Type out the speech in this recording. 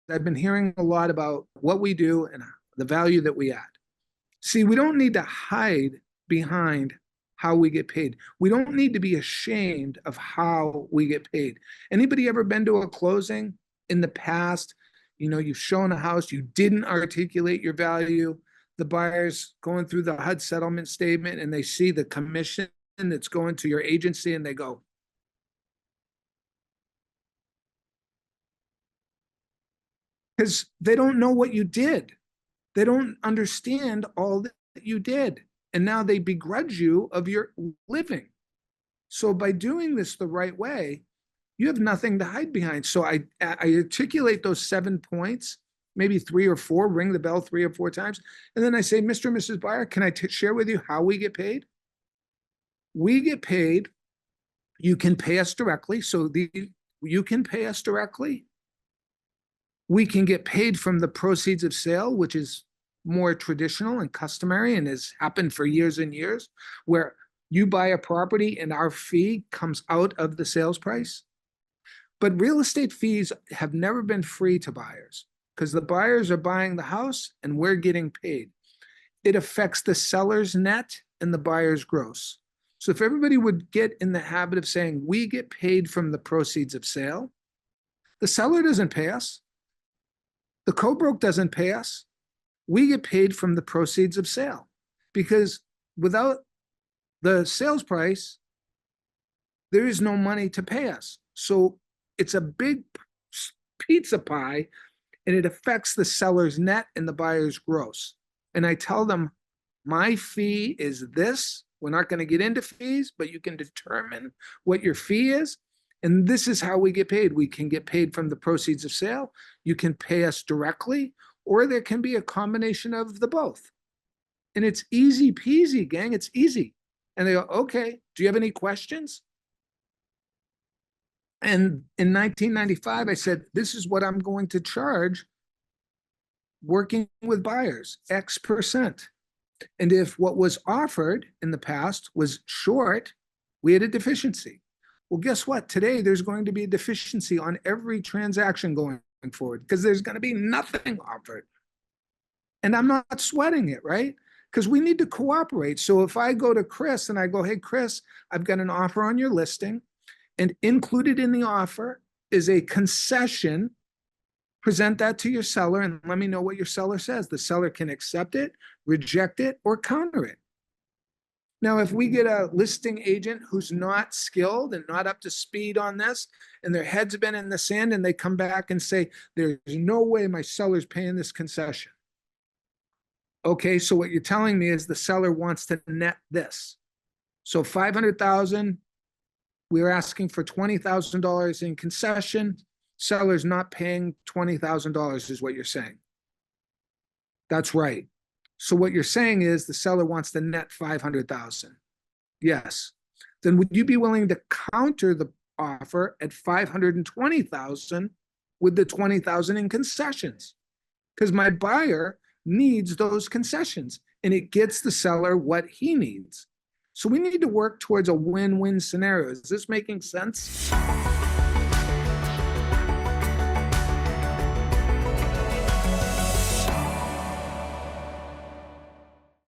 I've been hearing a lot about what we do and the value that we add. See, we don't need to hide behind how we get paid. We don't need to be ashamed of how we get paid. Anybody ever been to a closing in the past? You know, you've shown a house, you didn't articulate your value. The buyer's going through the HUD settlement statement and they see the commission that's going to your agency and they go, because they don't know what you did. They don't understand all that you did. And now they begrudge you of your living. So by doing this the right way, you have nothing to hide behind. So I articulate those 7 points, maybe 3 or 4, ring the bell 3 or 4 times. And then I say, Mr. and Mrs. Buyer, can I share with you how we get paid? We get paid. You can pay us directly. So you can pay us directly. We can get paid from the proceeds of sale, which is more traditional and customary and has happened for years and years, where you buy a property and our fee comes out of the sales price. But real estate fees have never been free to buyers because the buyers are buying the house and we're getting paid. It affects the seller's net and the buyer's gross. So if everybody would get in the habit of saying, we get paid from the proceeds of sale, the seller doesn't pay us. The co-broke doesn't pay us. We get paid from the proceeds of sale because without the sales price, there is no money to pay us. So it's a big pizza pie and it affects the seller's net and the buyer's gross. And I tell them, my fee is this. We're not going to get into fees, but you can determine what your fee is. And this is how we get paid. We can get paid from the proceeds of sale. You can pay us directly, or there can be a combination of the both. And it's easy peasy, gang. It's easy. And they go, okay, do you have any questions? And in 1995, I said, this is what I'm going to charge working with buyers, X%. And if what was offered in the past was short, we had a deficiency. Well, guess what? Today, there's going to be a deficiency on every transaction going forward because there's going to be nothing offered. And I'm not sweating it, right? Because we need to cooperate. So if I go to Chris and I go, hey, Chris, I've got an offer on your listing, and included in the offer is a concession, present that to your seller and let me know what your seller says. The seller can accept it, reject it, or counter it. Now, if we get a listing agent who's not skilled and not up to speed on this, and their head's been in the sand, and they come back and say, there's no way my seller's paying this concession. Okay, so what you're telling me is the seller wants to net this. So $500,000, we're asking for $20,000 in concession. Seller's not paying $20,000 is what you're saying. That's right. So what you're saying is the seller wants to net $500,000. Yes. Then would you be willing to counter the offer at $520,000 with the $20,000 in concessions? Because my buyer needs those concessions and it gets the seller what he needs. So we need to work towards a win-win scenario. Is this making sense?